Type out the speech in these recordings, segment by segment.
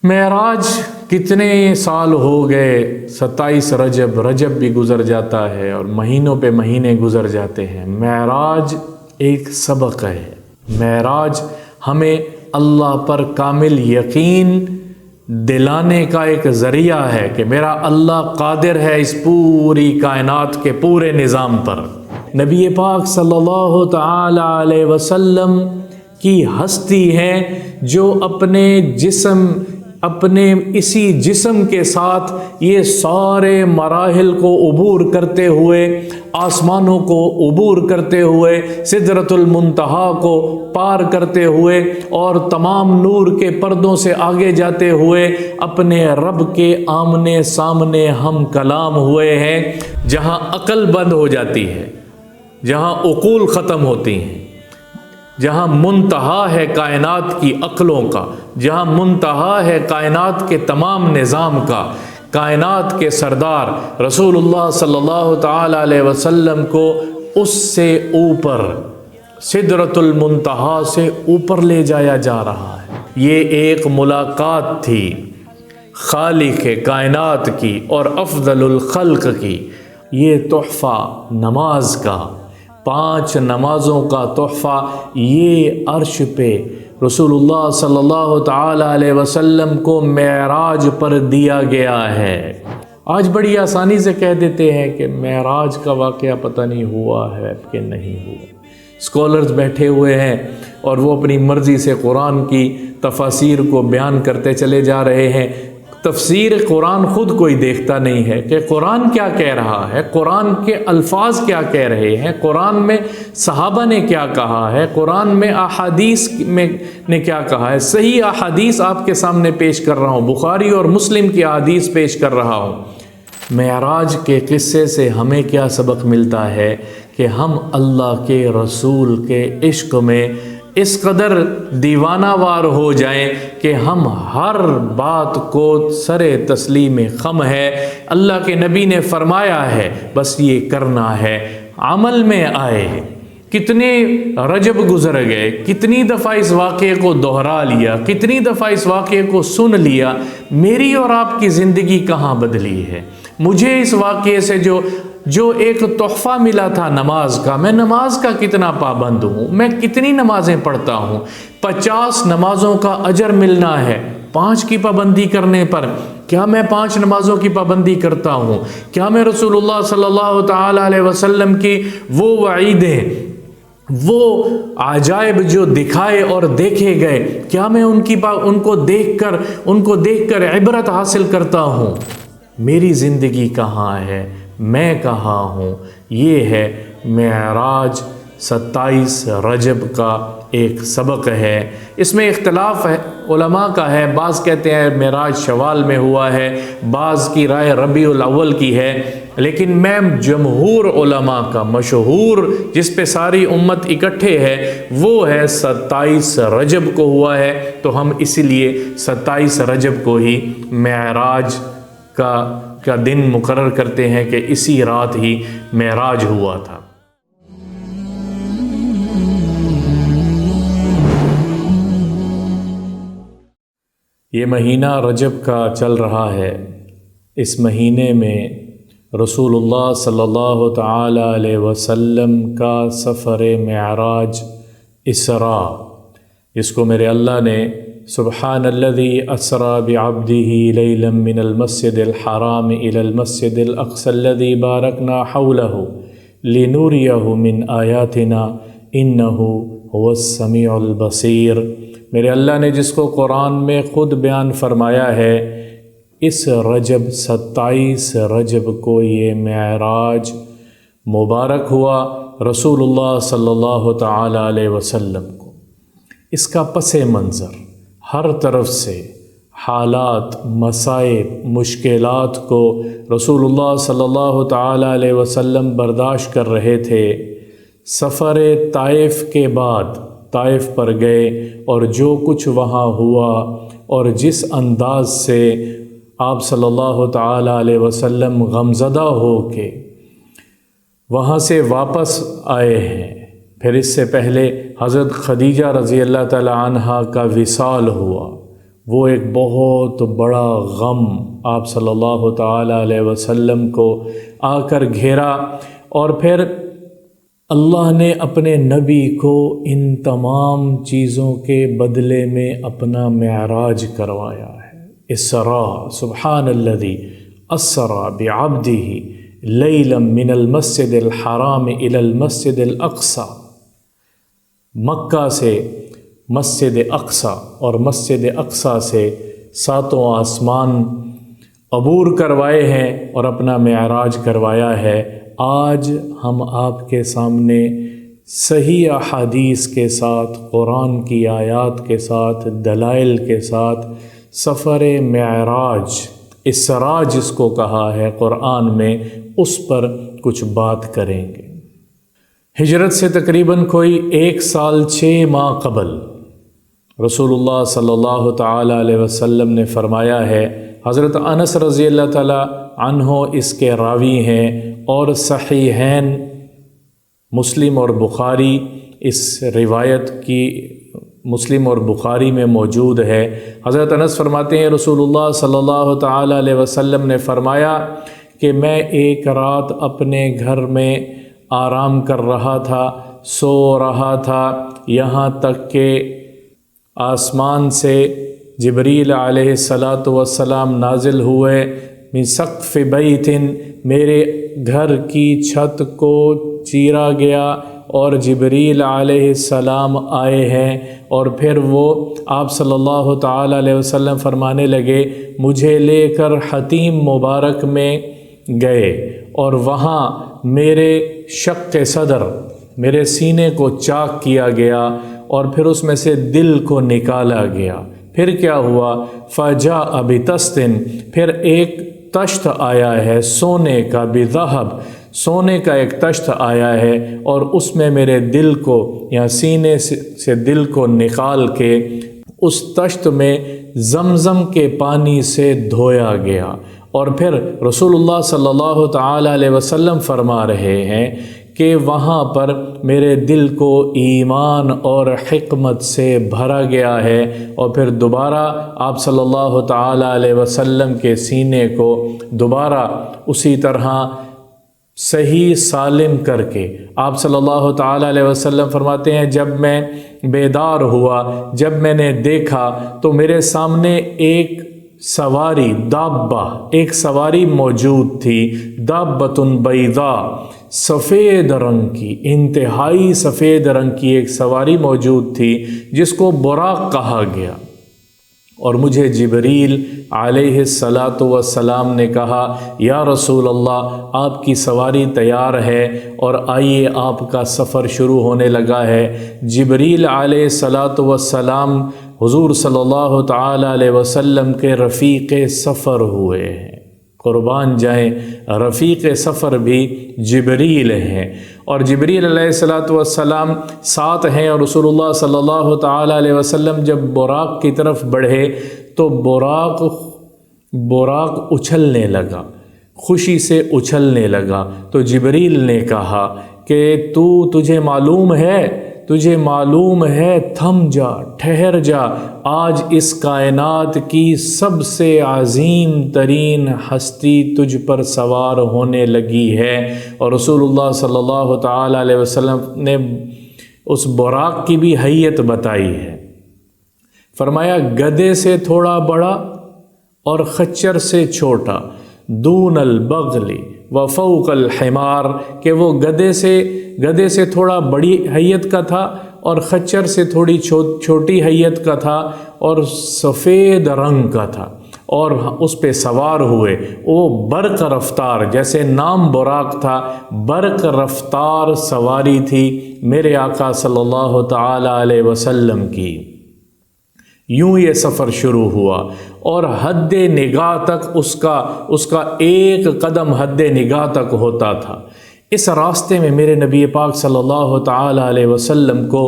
معراج کتنے سال ہو گئے، 27 رجب بھی گزر جاتا ہے اور مہینوں پہ مہینے گزر جاتے ہیں۔ معراج ایک سبق ہے، معراج ہمیں اللہ پر کامل یقین دلانے کا ایک ذریعہ ہے کہ میرا اللہ قادر ہے اس پوری کائنات کے پورے نظام پر۔ نبی پاک صلی اللہ تعالی علیہ وسلم کی ہستی ہے جو اپنے اسی جسم کے ساتھ یہ سارے مراحل کو عبور کرتے ہوئے، آسمانوں کو عبور کرتے ہوئے، سدرۃ المنتہا کو پار کرتے ہوئے اور تمام نور کے پردوں سے آگے جاتے ہوئے اپنے رب کے آمنے سامنے ہم کلام ہوئے ہیں، جہاں عقل بند ہو جاتی ہے، جہاں عقول ختم ہوتی ہیں، جہاں منتہا ہے کائنات کی عقلوں کا، جہاں منتہا ہے کائنات کے تمام نظام کا۔ کائنات کے سردار رسول اللہ صلی اللہ تعالی علیہ وسلم کو اس سے اوپر، سدرۃ المنتہا سے اوپر لے جایا جا رہا ہے۔ یہ ایک ملاقات تھی خالق کائنات کی اور افضل الخلق کی۔ یہ تحفہ نماز کا، 5 نمازوں کا تحفہ یہ عرش پہ رسول اللہ صلی اللہ تعالی علیہ وسلم کو معراج پر دیا گیا ہے۔ آج بڑی آسانی سے کہہ دیتے ہیں کہ معراج کا واقعہ پتہ نہیں ہوا ہے کہ نہیں ہوا۔ اسکالرز بیٹھے ہوئے ہیں اور وہ اپنی مرضی سے قرآن کی تفاسیر کو بیان کرتے چلے جا رہے ہیں۔ تفسیر قرآن خود کوئی دیکھتا نہیں ہے کہ قرآن کیا کہہ رہا ہے، قرآن کے الفاظ کیا کہہ رہے ہیں، قرآن میں صحابہ نے کیا کہا ہے، قرآن میں احادیث نے کیا کہا ہے۔ صحیح احادیث آپ کے سامنے پیش کر رہا ہوں، بخاری اور مسلم کی احادیث پیش کر رہا ہوں۔ معراج کے قصے سے ہمیں کیا سبق ملتا ہے کہ ہم اللہ کے رسول کے عشق میں اس قدر دیوانہ وار ہو جائیں کہ ہم ہر بات کو سر تسلیم خم ہے، اللہ کے نبی نے فرمایا ہے بس یہ کرنا ہے، عمل میں آئے۔ کتنے رجب گزر گئے، کتنی دفعہ اس واقعے کو دہرا لیا، کتنی دفعہ اس واقعے کو سن لیا، میری اور آپ کی زندگی کہاں بدلی ہے؟ مجھے اس واقعے سے جو ایک تحفہ ملا تھا نماز کا، میں نماز کا کتنا پابند ہوں، میں کتنی نمازیں پڑھتا ہوں، 50 نمازوں کا اجر ملنا ہے 5 کی پابندی کرنے پر۔ کیا میں 5 نمازوں کی پابندی کرتا ہوں؟ کیا میں رسول اللہ صلی اللہ تعالی علیہ وسلم کی وہ وعیدیں، وہ عجائب جو دکھائے اور دیکھے گئے، کیا میں ان کو دیکھ کر عبرت حاصل کرتا ہوں؟ میری زندگی کہاں ہے، میں کہاں ہوں؟ یہ ہے معراج 27 رجب کا ایک سبق ہے۔ اس میں اختلاف ہے علماء کا ہے، بعض کہتے ہیں معراج شوال میں ہوا ہے، بعض کی رائے ربیع الاول کی ہے، لیکن میں جمہور علماء کا مشہور جس پہ ساری امت اکٹھے ہے وہ ہے 27 رجب کو ہوا ہے، تو ہم اسی لیے 27 رجب کو ہی معراج کا دن مقرر کرتے ہیں کہ اسی رات ہی معراج ہوا تھا۔ یہ مہینہ رجب کا چل رہا ہے۔ اس مہینے میں رسول اللہ صلی اللہ تعالی علیہ وسلم کا سفر معراج اسراء، جس کو میرے اللہ نے سبحان الذی اسری بعبدہ لیلا من المسجد الحرام الی المسجد الاقصی الذی بارکنا حولہ لنریہ من آیاتنا انہ هو السمیع البصیر۔ میرے اللہ نے جس کو قرآن میں خود بیان فرمایا ہے، اس رجب 27 رجب کو یہ معراج مبارک ہوا رسول اللہ صلی اللہ تعالی علیہ وسلم کو۔ اس کا پس منظر ہر طرف سے حالات، مصائب، مشکلات کو رسول اللہ صلی اللہ تعالی علیہ وسلم برداشت کر رہے تھے۔ سفر طائف کے بعد طائف پر گئے اور جو کچھ وہاں ہوا اور جس انداز سے آپ صلی اللہ تعالی علیہ وسلم غمزدہ ہو کے وہاں سے واپس آئے ہیں۔ پھر اس سے پہلے حضرت خدیجہ رضی اللہ تعالی عنہا کا وصال ہوا، وہ ایک بہت بڑا غم آپ صلی اللہ تعالیٰ علیہ وسلم کو آ کر گھیرا، اور پھر اللہ نے اپنے نبی کو ان تمام چیزوں کے بدلے میں اپنا معراج کروایا ہے۔ اسراء، سبحان الذی اسرا بعبدہ لیلا من المسجد الحرام الی المسجد الاقصی، مکہ سے مسجد اقصی اور مسجد اقصی سے 7 آسمان عبور کروائے ہیں اور اپنا معراج کروایا ہے۔ آج ہم آپ کے سامنے صحیح احادیث کے ساتھ، قرآن کی آیات کے ساتھ، دلائل کے ساتھ سفر معراج، اسراء جس کو کہا ہے قرآن میں، اس پر کچھ بات کریں گے۔ ہجرت سے تقریباً کوئی 1 سال 6 ماہ قبل رسول اللہ صلی اللہ تعالیٰ علیہ وسلم نے فرمایا ہے، حضرت انس رضی اللہ تعالیٰ عنہ اس کے راوی ہیں، اور صحیحین مسلم اور بخاری اس روایت کی مسلم اور بخاری میں موجود ہے۔ حضرت انس فرماتے ہیں رسول اللہ صلی اللہ تعالیٰ علیہ وسلم نے فرمایا کہ میں ایک رات اپنے گھر میں آرام کر رہا تھا، سو رہا تھا، یہاں تک کہ آسمان سے جبریل علیہ السلام نازل ہوئے، من سقف بیت، میرے گھر کی چھت کو چیرا گیا اور جبریل علیہ السلام آئے ہیں، اور پھر وہ آپ صلی اللہ تعالیٰ علیہ وسلم فرمانے لگے مجھے لے کر حتیم مبارک میں گئے، اور وہاں میرے شق صدر، میرے سینے کو چاک کیا گیا، اور پھر اس میں سے دل کو نکالا گیا۔ پھر کیا ہوا؟ فجاء بطست، پھر ایک تشت آیا ہے سونے کا، بذہب، سونے کا ایک تشت آیا ہے، اور اس میں میرے دل کو یا سینے سے دل کو نکال کے اس تشت میں زمزم کے پانی سے دھویا گیا۔ اور پھر رسول اللہ صلی اللہ تعالیٰ علیہ وسلم فرما رہے ہیں کہ وہاں پر میرے دل کو ایمان اور حکمت سے بھرا گیا ہے، اور پھر دوبارہ آپ صلی اللہ تعالیٰ علیہ وسلم کے سینے کو دوبارہ اسی طرح صحیح سالم کر کے آپ صلی اللہ تعالیٰ علیہ وسلم فرماتے ہیں جب میں بیدار ہوا، جب میں نے دیکھا تو میرے سامنے ایک سواری، دابہ، ایک سواری موجود تھی، دابۃ بیضاء، سفید رنگ کی، انتہائی سفید رنگ کی ایک سواری موجود تھی جس کو براق کہا گیا، اور مجھے جبریل علیہ السلام نے کہا یا رسول اللہ آپ کی سواری تیار ہے اور آئیے آپ کا سفر شروع ہونے لگا ہے۔ جبریل علیہ السلام حضور صلی اللہ تعالیٰ علیہ وسلم کے رفیق سفر ہوئے ہیں، قربان جائیں، رفیق سفر بھی جبریل ہیں، اور جبریل علیہ السلام ساتھ ہیں، اور رسول اللہ صلی اللہ تعالیٰ علیہ وسلم جب براق کی طرف بڑھے تو براق اچھلنے لگا، خوشی سے اچھلنے لگا، تو جبریل نے کہا کہ تجھے معلوم ہے تھم جا، ٹھہر جا، آج اس کائنات کی سب سے عظیم ترین ہستی تجھ پر سوار ہونے لگی ہے۔ اور رسول اللہ صلی اللہ تعالیٰ علیہ وسلم نے اس براق کی بھی حیت بتائی ہے، فرمایا گدھے سے تھوڑا بڑا اور خچر سے چھوٹا، دون البغل وفوق الحمار، کہ وہ گدھے سے تھوڑا بڑی حیت کا تھا اور خچر سے تھوڑی چھوٹی حیت کا تھا اور سفید رنگ کا تھا، اور اس پہ سوار ہوئے، وہ برق رفتار، جیسے نام براق تھا، برق رفتار سواری تھی میرے آقا صلی اللہ تعالیٰ علیہ وسلم کی۔ یوں یہ سفر شروع ہوا، اور حد نگاہ تک اس کا ایک قدم حد نگاہ تک ہوتا تھا۔ اس راستے میں میرے نبی پاک صلی اللہ تعالیٰ علیہ وسلم کو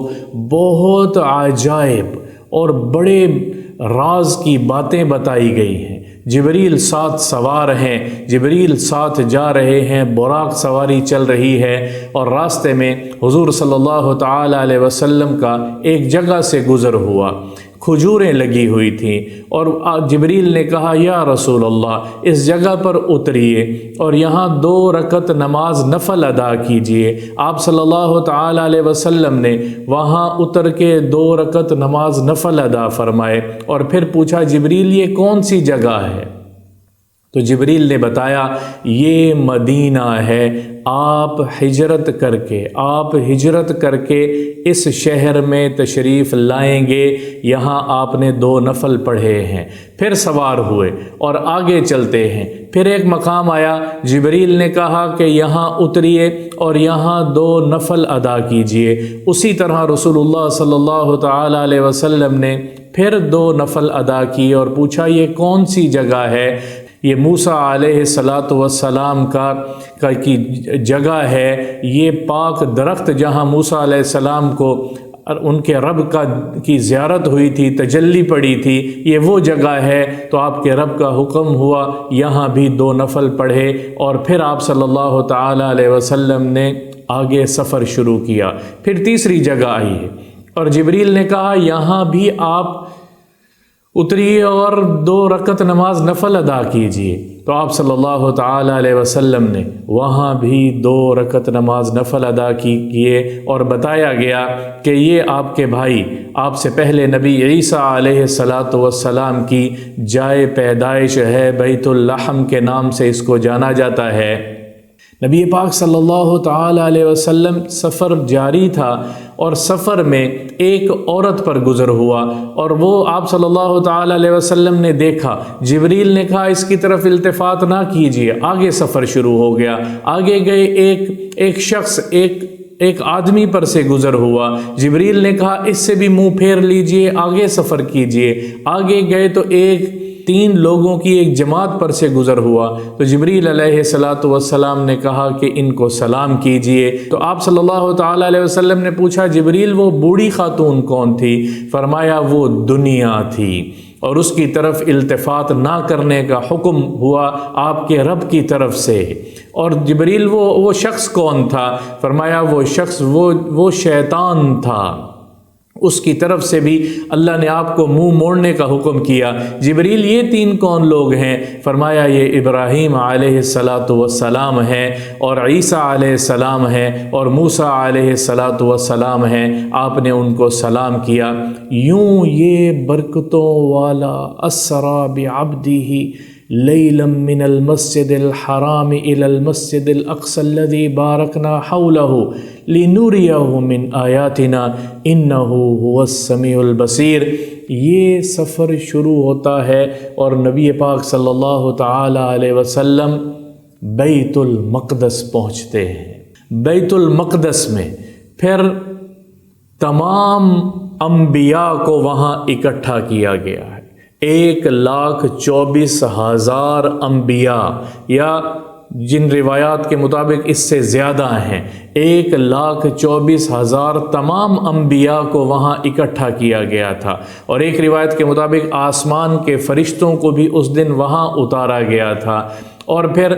بہت عجائب اور بڑے راز کی باتیں بتائی گئی ہیں۔ جبریل ساتھ سوار ہیں، جبریل ساتھ جا رہے ہیں، براق سواری چل رہی ہے، اور راستے میں حضور صلی اللہ تعالیٰ علیہ وسلم کا ایک جگہ سے گزر ہوا، کھجوریں لگی ہوئی تھیں، اور جبریل نے کہا یا رسول اللہ اس جگہ پر اتریے اور یہاں 2 رکعت نماز نفل ادا کیجئے۔ آپ صلی اللہ تعالی علیہ وسلم نے وہاں اتر کے 2 رکعت نماز نفل ادا فرمائے، اور پھر پوچھا جبریل یہ کون سی جگہ ہے؟ تو جبریل نے بتایا یہ مدینہ ہے، آپ ہجرت کر کے اس شہر میں تشریف لائیں گے، یہاں آپ نے 2 نفل پڑھے ہیں۔ پھر سوار ہوئے اور آگے چلتے ہیں، پھر ایک مقام آیا، جبریل نے کہا کہ یہاں اتریے اور یہاں 2 نفل ادا کیجئے۔ اسی طرح رسول اللہ صلی اللہ تعالی علیہ وسلم نے پھر 2 نفل ادا کیے اور پوچھا یہ کون سی جگہ ہے؟ یہ موسیٰ علیہ السلام کی جگہ ہے، یہ پاک درخت جہاں موسیٰ علیہ السلام کو ان کے رب کی زیارت ہوئی تھی، تجلی پڑی تھی، یہ وہ جگہ ہے۔ تو آپ کے رب کا حکم ہوا، یہاں بھی 2 نفل پڑھے، اور پھر آپ صلی اللہ تعالی علیہ وسلم نے آگے سفر شروع کیا۔ پھر تیسری جگہ آئی ہے اور جبریل نے کہا یہاں بھی آپ اتریے اور 2 رکعت نماز نفل ادا کیجئے۔ تو آپ صلی اللہ تعالی علیہ وسلم نے وہاں بھی 2 رکعت نماز نفل ادا کیے، اور بتایا گیا کہ یہ آپ کے بھائی، آپ سے پہلے نبی عیسیٰ علیہ السلام کی جائے پیدائش ہے، بیت اللحم کے نام سے اس کو جانا جاتا ہے۔ نبی پاک صلی اللہ تعالی علیہ وسلم سفر جاری تھا، اور سفر میں ایک عورت پر گزر ہوا، اور وہ آپ صلی اللہ تعالی علیہ وسلم نے دیکھا۔ جبریل نے کہا اس کی طرف التفات نہ کیجیے، آگے سفر شروع ہو گیا۔ آگے گئے، ایک شخص ایک آدمی پر سے گزر ہوا، جبریل نے کہا اس سے بھی منہ پھیر لیجئے، آگے سفر کیجئے۔ آگے گئے تو 3 لوگوں کی ایک جماعت پر سے گزر ہوا، تو جبریل علیہ السلام نے کہا کہ ان کو سلام کیجئے۔ تو آپ صلی اللہ تعالی علیہ وسلم نے پوچھا جبریل وہ بوڑھی خاتون کون تھی؟ فرمایا وہ دنیا تھی، اور اس کی طرف التفات نہ کرنے کا حکم ہوا آپ کے رب کی طرف سے۔ اور جبریل وہ شخص کون تھا؟ فرمایا وہ شخص وہ شیطان تھا، اس کی طرف سے بھی اللہ نے آپ کو منہ موڑنے کا حکم کیا۔ جبریل یہ 3 کون لوگ ہیں؟ فرمایا یہ ابراہیم علیہ السلام ہے، اور عیسیٰ علیہ السلام ہے، اور موسیٰ علیہ السلام ہیں۔ آپ نے ان کو سلام کیا۔ یوں یہ برکتوں والا اسرا بعبدہ لیلا من المسجد الحرام الى المسجد الاقصى الذي باركنا حوله لنريه من آیاتنا انہ هو السمیع البصیر۔ یہ سفر شروع ہوتا ہے اور نبی پاک صلی اللہ تعالی علیہ وسلم بیت المقدس پہنچتے ہیں۔ بیت المقدس میں پھر تمام انبیاء کو وہاں اکٹھا کیا گیا ہے۔ 1,24,000 انبیاء، یا جن روایات کے مطابق اس سے زیادہ ہیں، 1,24,000 تمام انبیاء کو وہاں اکٹھا کیا گیا تھا۔ اور ایک روایت کے مطابق آسمان کے فرشتوں کو بھی اس دن وہاں اتارا گیا تھا، اور پھر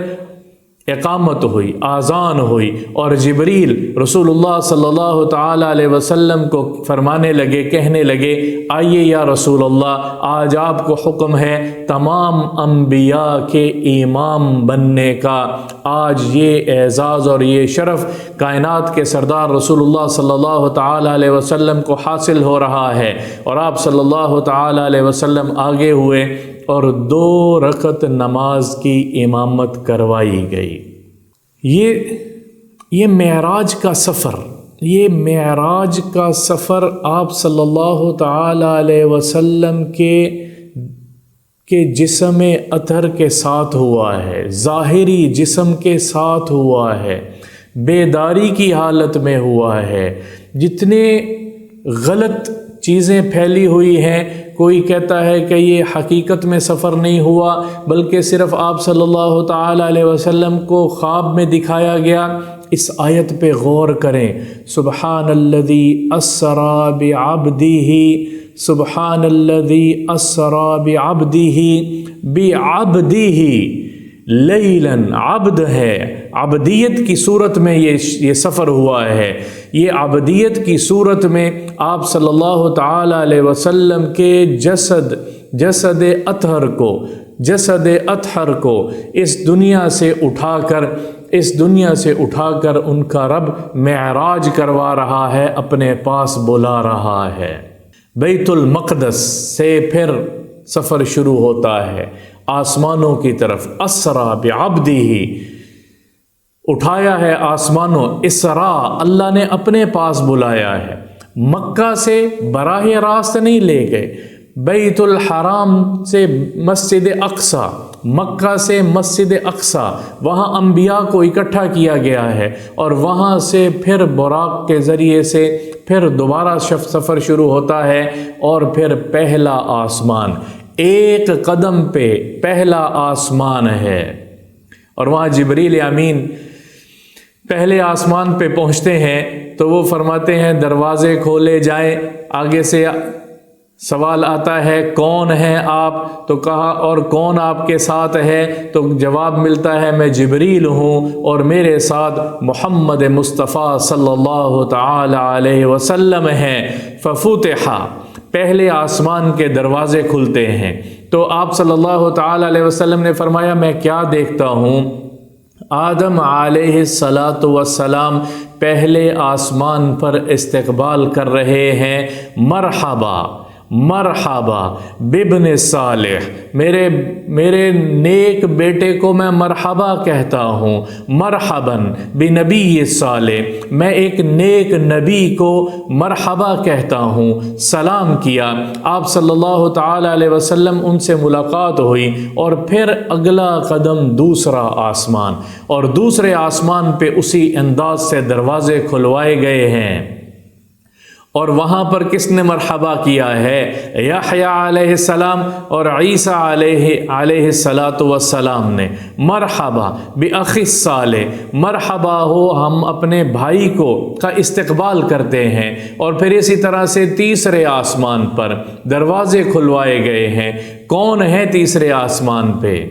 اقامت ہوئی، آذان ہوئی، اور جبریل رسول اللہ صلی اللہ تعالی علیہ وسلم کو فرمانے لگے، کہنے لگے آئیے یا رسول اللہ، آج آپ کو حکم ہے تمام انبیاء کے امام بننے کا۔ آج یہ اعزاز اور یہ شرف کائنات کے سردار رسول اللہ صلی اللہ تعالی علیہ وسلم کو حاصل ہو رہا ہے، اور آپ صلی اللہ تعالی علیہ وسلم آگے ہوئے اور 2 رکعت نماز کی امامت کروائی گئی۔ یہ معراج کا سفر آپ صلی اللہ تعالی علیہ وسلم کے جسم اطہر کے ساتھ ہوا ہے، ظاہری جسم کے ساتھ ہوا ہے، بیداری کی حالت میں ہوا ہے۔ جتنے غلط چیزیں پھیلی ہوئی ہیں، کوئی کہتا ہے کہ یہ حقیقت میں سفر نہیں ہوا بلکہ صرف آپ صلی اللہ تعالی علیہ وسلم کو خواب میں دکھایا گیا۔ اس آیت پہ غور کریں، سبحان الذی اسرا بعبدہ، سبحان الذی اسرا بعبدہ لیلاً، عبد ہے، عبدیت کی صورت میں یہ سفر ہوا ہے۔ یہ عبدیت کی صورت میں آپ صلی اللہ تعالی علیہ وسلم کے جسد اطہر کو اس دنیا سے اٹھا کر ان کا رب معراج کروا رہا ہے، اپنے پاس بلا رہا ہے۔ بیت المقدس سے پھر سفر شروع ہوتا ہے آسمانوں کی طرف۔ اسرا بعبدہ، اٹھایا ہے آسمانوں، اسرا اللہ نے اپنے پاس بلایا ہے۔ مکہ سے براہ راست نہیں لے گئے، بیت الحرام سے مسجد اقصی، مکہ سے مسجد اقصی، وہاں انبیاء کو اکٹھا کیا گیا ہے، اور وہاں سے پھر براق کے ذریعے سے پھر دوبارہ سفر شروع ہوتا ہے، اور پھر پہلا آسمان، ایک قدم پہ پہلا آسمان ہے، اور وہاں جبریل امین پہلے آسمان پہ پہنچتے ہیں تو وہ فرماتے ہیں دروازے کھولے جائیں۔ آگے سے سوال آتا ہے کون ہیں آپ؟ تو کہا اور کون آپ کے ساتھ ہے؟ تو جواب ملتا ہے میں جبریل ہوں اور میرے ساتھ محمد مصطفیٰ صلی اللہ تعالی علیہ وسلم ہیں۔ ففتح، پہلے آسمان کے دروازے کھلتے ہیں تو آپ صلی اللہ تعالی علیہ وسلم نے فرمایا میں کیا دیکھتا ہوں؟ آدم علیہ السلام پہلے آسمان پر استقبال کر رہے ہیں، مرحبا مرحبا بابن صالح، میرے نیک بیٹے کو میں مرحبا کہتا ہوں، مرحباً بنبی صالح، میں ایک نیک نبی کو مرحبا کہتا ہوں۔ سلام کیا آپ صلی اللہ تعالی علیہ وسلم، ان سے ملاقات ہوئی، اور پھر اگلا قدم دوسرا آسمان، اور دوسرے آسمان پہ اسی انداز سے دروازے کھلوائے گئے ہیں، اور وہاں پر کس نے مرحبا کیا ہے؟ یحییٰ علیہ السلام اور عیسیٰ علیہ السلام نے۔ مرحبا بأخی الصالح، مرحبا ہو ہم اپنے بھائی کا استقبال کرتے ہیں، اور پھر اسی طرح سے تیسرے آسمان پر دروازے کھلوائے گئے ہیں۔ کون ہے تیسرے آسمان پہ؟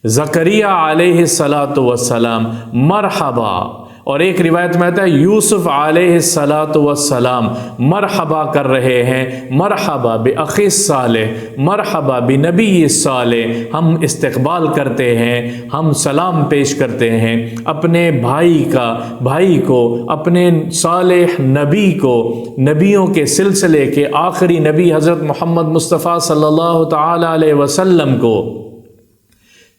زکریا علیہ السلام، مرحبا، اور ایک روایت میں آتا ہے یوسف علیہ السلام مرحبا کر رہے ہیں، مرحبا بأخی الصالح، مرحبا بنبی صالح، ہم استقبال کرتے ہیں، ہم سلام پیش کرتے ہیں اپنے بھائی کو، اپنے صالح نبی کو، نبیوں کے سلسلے کے آخری نبی حضرت محمد مصطفیٰ صلی اللہ تعالی علیہ وسلم کو۔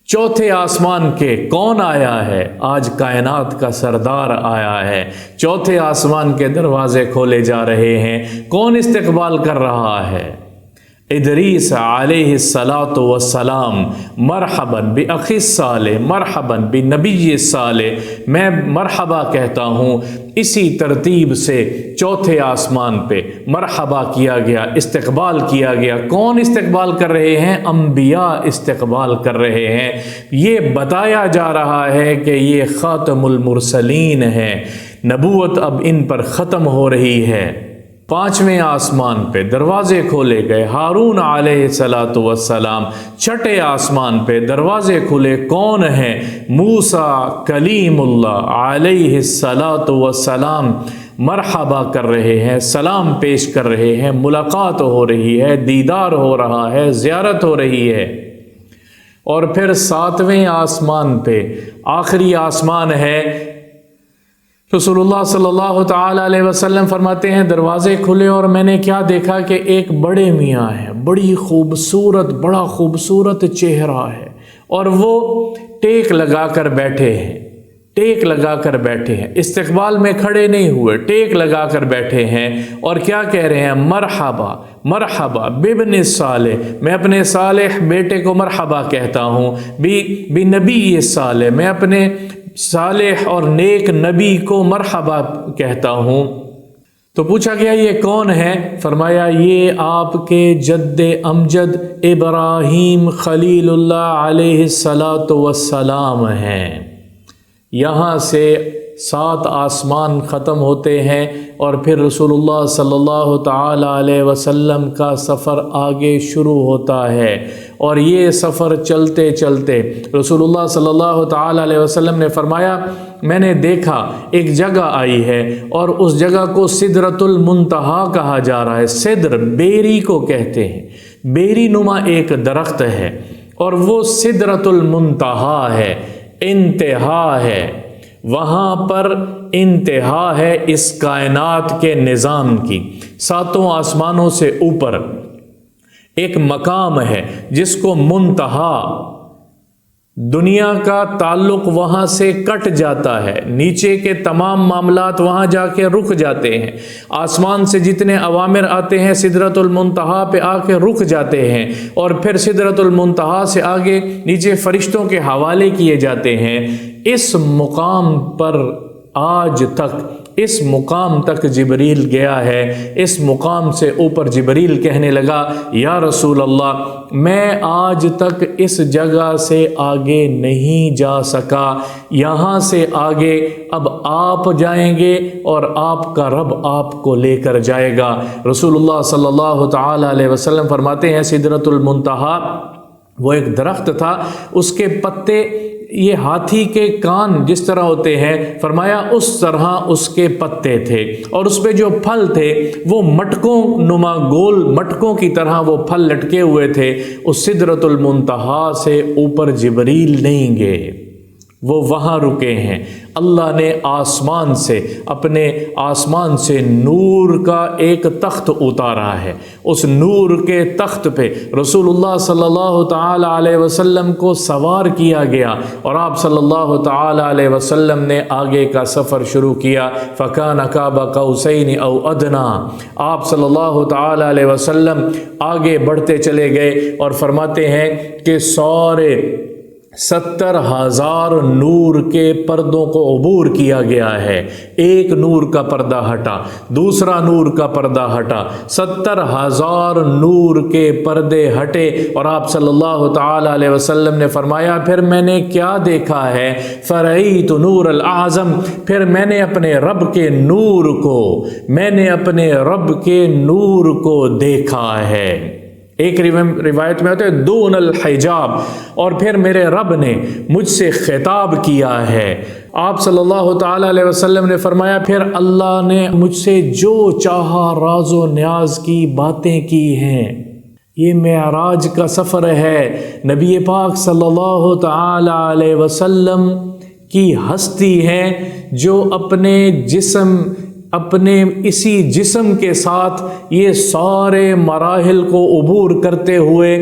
چوتھے آسمان کے کون آیا ہے؟ آج کائنات کا سردار آیا ہے۔ چوتھے آسمان کے دروازے کھولے جا رہے ہیں، کون استقبال کر رہا ہے؟ ادریس علیہ السلام، مرحبا بأخی الصالح، مرحبا بنبی الصالح، میں مرحبا کہتا ہوں۔ اسی ترتیب سے چوتھے آسمان پہ مرحبا کیا گیا، استقبال کیا گیا۔ کون استقبال کر رہے ہیں؟ انبیاء استقبال کر رہے ہیں۔ یہ بتایا جا رہا ہے کہ یہ خاتم المرسلین ہے، نبوت اب ان پر ختم ہو رہی ہے۔ پانچویں آسمان پہ دروازے کھولے گئے، ہارون علیہ السلام، چھٹے آسمان پہ دروازے کھلے، کون ہیں؟ موسیٰ کلیم اللہ علیہ السلام مرحبا کر رہے ہیں، سلام پیش کر رہے ہیں، ملاقات ہو رہی ہے، دیدار ہو رہا ہے، زیارت ہو رہی ہے۔ اور پھر ساتویں آسمان پہ آخری آسمان ہے، رسول اللہ صلی اللہ تعالی علیہ وسلم فرماتے ہیں دروازے کھلے اور میں نے کیا دیکھا کہ ایک بڑے میاں ہے، بڑا خوبصورت چہرہ ہے، اور وہ ٹیک لگا کر بیٹھے ہیں، استقبال میں کھڑے نہیں ہوئے، ٹیک لگا کر بیٹھے ہیں، اور کیا کہہ رہے ہیں؟ مرحبا مرحبا بابن صالح، میں اپنے صالح بیٹے کو مرحبا کہتا ہوں، بنبی صالح، میں اپنے صالح اور نیک نبی کو مرحبا کہتا ہوں۔ تو پوچھا گیا یہ کون ہے؟ فرمایا یہ آپ کے جد امجد ابراہیم خلیل اللہ علیہ السلام ہیں۔ یہاں سے 7 آسمان ختم ہوتے ہیں اور پھر رسول اللہ صلی اللہ تعالی علیہ وسلم کا سفر آگے شروع ہوتا ہے۔ اور یہ سفر چلتے چلتے رسول اللہ صلی اللہ تعالی علیہ وسلم نے فرمایا میں نے دیکھا ایک جگہ آئی ہے اور اس جگہ کو سدرۃ المنتہا کہا جا رہا ہے۔ سدر بیری کو کہتے ہیں، بیری نما ایک درخت ہے اور وہ سدرۃ المنتہا ہے، انتہا ہے، وہاں پر انتہا ہے اس کائنات کے نظام کی۔ 7 آسمانوں سے اوپر ایک مقام ہے جس کو منتہا، دنیا کا تعلق وہاں سے کٹ جاتا ہے، نیچے کے تمام معاملات وہاں جا کے رک جاتے ہیں، آسمان سے جتنے اوامر آتے ہیں سدرۃ المنتہا پہ آ کے رک جاتے ہیں، اور پھر سدرۃ المنتہا سے آگے نیچے فرشتوں کے حوالے کیے جاتے ہیں۔ اس مقام پر آج تک، اس مقام تک جبریل گیا ہے۔ اس مقام سے اوپر جبریل کہنے لگا یا رسول اللہ میں آج تک اس جگہ سے آگے نہیں جا سکا، یہاں سے آگے اب آپ جائیں گے اور آپ کا رب آپ کو لے کر جائے گا۔ رسول اللہ صلی اللہ تعالی علیہ وسلم فرماتے ہیں سدرۃ المنتہا وہ ایک درخت تھا، اس کے پتے یہ ہاتھی کے کان جس طرح ہوتے ہیں، فرمایا اس طرح اس کے پتے تھے، اور اس پہ جو پھل تھے وہ مٹکوں نما، گول مٹکوں کی طرح وہ پھل لٹکے ہوئے تھے۔ اس سدرۃ المنتہا سے اوپر جبریل نہیں گئے، وہ وہاں رکے ہیں۔ اللہ نے آسمان سے، اپنے آسمان سے نور کا ایک تخت اتارا ہے، اس نور کے تخت پہ رسول اللہ صلی اللہ تعالی علیہ وسلم کو سوار کیا گیا، اور آپ صلی اللہ تعالی علیہ وسلم نے آگے کا سفر شروع کیا۔ فَكَانَ قَابَ قَوْسَيْنِ أَوْ أَدْنَىٰ، آپ صلی اللہ تعالی علیہ وسلم آگے بڑھتے چلے گئے اور فرماتے ہیں کہ سارے 70,000 نور کے پردوں کو عبور کیا گیا ہے۔ ایک نور کا پردہ ہٹا، دوسرا نور کا پردہ ہٹا، 70,000 نور کے پردے ہٹے، اور آپ صلی اللہ تعالی علیہ وسلم نے فرمایا پھر میں نے کیا دیکھا ہے؟ فرعیت نور العظم، پھر میں نے اپنے رب کے نور کو، میں نے اپنے رب کے نور کو دیکھا ہے۔ ایک روایت میں ہوتا ہے دون الحجاب، اور پھر میرے رب نے مجھ سے خطاب کیا ہے۔ آپ صلی اللہ تعالی علیہ وسلم نے فرمایا پھر اللہ نے مجھ سے جو چاہا راز و نیاز کی باتیں کی ہیں۔ یہ معراج کا سفر ہے، نبی پاک صلی اللہ تعالی علیہ وسلم کی ہستی ہے جو اپنے جسم، اپنے اسی جسم کے ساتھ یہ سارے مراحل کو عبور کرتے ہوئے،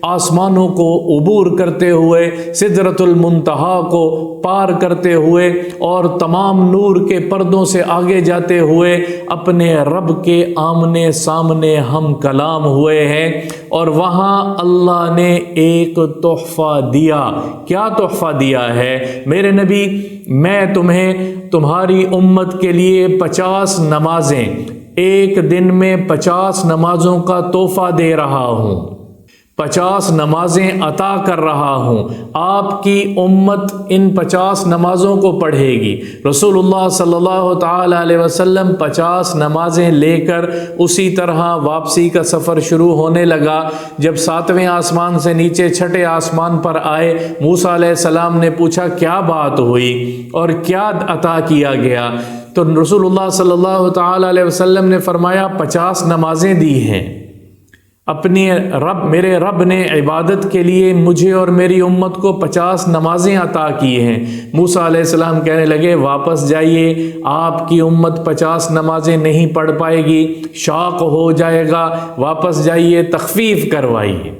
آسمانوں کو عبور کرتے ہوئے، سدرۃ المنتہا کو پار کرتے ہوئے، اور تمام نور کے پردوں سے آگے جاتے ہوئے اپنے رب کے آمنے سامنے ہم کلام ہوئے ہیں۔ اور وہاں اللہ نے ایک تحفہ دیا۔ کیا تحفہ دیا ہے؟ میرے نبی میں تمہیں، تمہاری امت کے لیے 50 نمازیں، ایک دن میں 50 نمازوں کا تحفہ دے رہا ہوں، 50 نمازیں عطا کر رہا ہوں۔ آپ کی امت ان 50 نمازوں کو پڑھے گی۔ رسول اللہ صلی اللہ تعالی علیہ وسلم 50 نمازیں لے کر اسی طرح واپسی کا سفر شروع ہونے لگا۔ جب 7ویں آسمان سے نیچے 6ٹھے آسمان پر آئے، موسیٰ علیہ السلام نے پوچھا کیا بات ہوئی اور کیا عطا کیا گیا؟ تو رسول اللہ صلی اللہ تعالی علیہ وسلم نے فرمایا 50 نمازیں دی ہیں، اپنی رب، میرے رب نے عبادت کے لیے مجھے اور میری امت کو 50 نمازیں عطا کی ہیں۔ موسیٰ علیہ السلام کہنے لگے واپس جائیے، آپ کی امت 50 نمازیں نہیں پڑھ پائے گی، شاق ہو جائے گا، واپس جائیے، تخفیف کروائیے۔